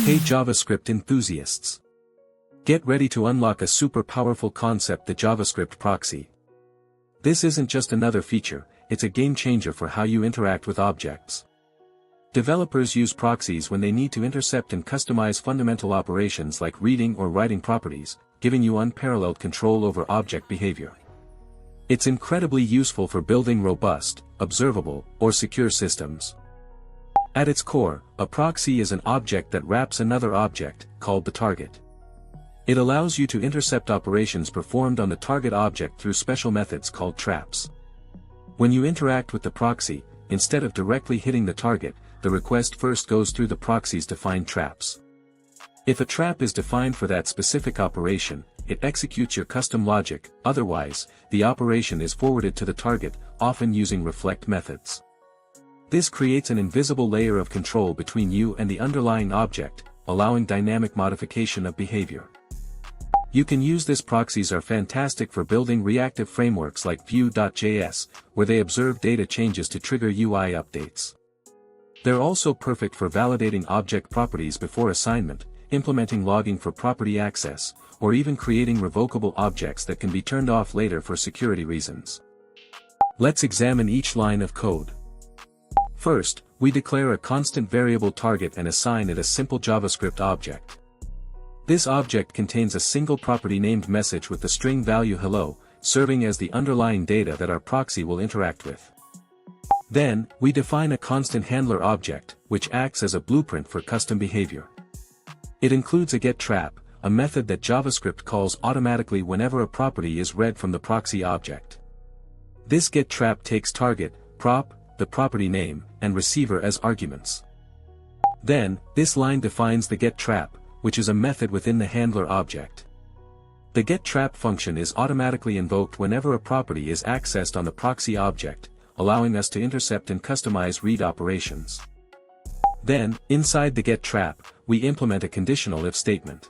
Hey JavaScript enthusiasts! Get ready to unlock a super powerful concept, the JavaScript Proxy. This isn't just another feature, it's a game changer for how you interact with objects. Developers use proxies when they need to intercept and customize fundamental operations like reading or writing properties, giving you unparalleled control over object behavior. It's incredibly useful for building robust, observable, or secure systems. At its core, a proxy is an object that wraps another object, called the target. It allows you to intercept operations performed on the target object through special methods called traps. When you interact with the proxy, instead of directly hitting the target, the request first goes through the proxy's defined traps. If a trap is defined for that specific operation, it executes your custom logic, otherwise, the operation is forwarded to the target, often using reflect methods. This creates an invisible layer of control between you and the underlying object, allowing dynamic modification of behavior. You can use this. Proxies are fantastic for building reactive frameworks like Vue.js, where they observe data changes to trigger UI updates. They're also perfect for validating object properties before assignment, implementing logging for property access, or even creating revocable objects that can be turned off later for security reasons. Let's examine each line of code. First, we declare a constant variable target and assign it a simple JavaScript object. This object contains a single property named message with the string value hello, serving as the underlying data that our proxy will interact with. Then, we define a constant handler object, which acts as a blueprint for custom behavior. It includes a getTrap, a method that JavaScript calls automatically whenever a property is read from the proxy object. This getTrap takes target, prop, the property name, and receiver as arguments. Then, this line defines the getTrap, which is a method within the handler object. The getTrap function is automatically invoked whenever a property is accessed on the proxy object, allowing us to intercept and customize read operations. Then, inside the getTrap, we implement a conditional if statement.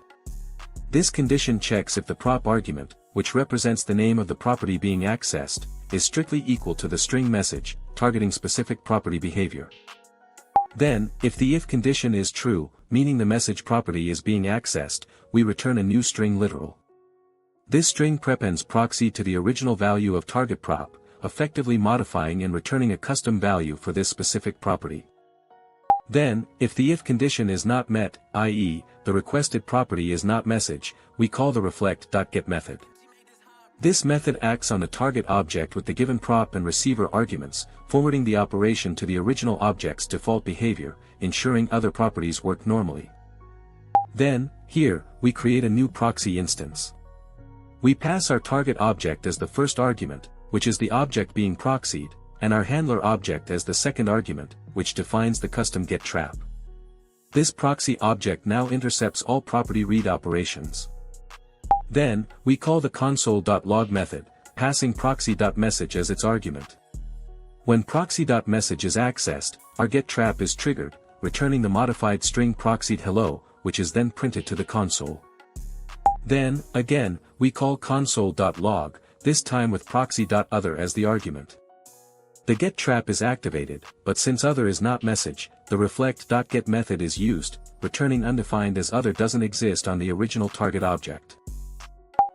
This condition checks if the prop argument, which represents the name of the property being accessed, is strictly equal to the string message, targeting specific property behavior. Then, if the if condition is true, meaning the message property is being accessed, we return a new string literal. This string prepends proxy to the original value of target prop, effectively modifying and returning a custom value for this specific property. Then, if the if condition is not met, i.e., the requested property is not message, we call the reflect.get method. This method acts on the target object with the given prop and receiver arguments, forwarding the operation to the original object's default behavior, ensuring other properties work normally. Then, here, we create a new proxy instance. We pass our target object as the first argument, which is the object being proxied, and our handler object as the second argument, which defines the custom getTrap. This proxy object now intercepts all property read operations. Then, we call the console.log method, passing proxy.message as its argument. When proxy.message is accessed, our getTrap is triggered, returning the modified string proxied hello, which is then printed to the console. Then, again, we call console.log, this time with proxy.other as the argument. The getTrap is activated, but since other is not message, the reflect.get method is used, returning undefined as other doesn't exist on the original target object.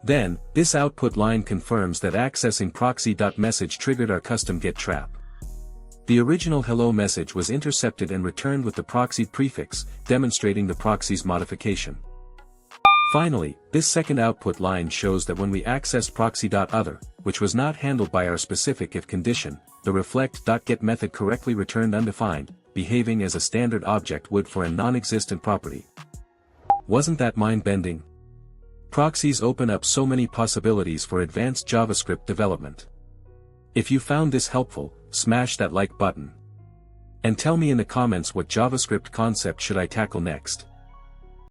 Then, this output line confirms that accessing proxy.message triggered our custom getTrap. The original hello message was intercepted and returned with the proxy prefix, demonstrating the proxy's modification. Finally, this second output line shows that when we accessed proxy.other, which was not handled by our specific if condition, the reflect.get method correctly returned undefined, behaving as a standard object would for a non-existent property. Wasn't that mind-bending? Proxies open up so many possibilities for advanced JavaScript development. If you found this helpful, smash that like button. And tell me in the comments what JavaScript concept should I tackle next.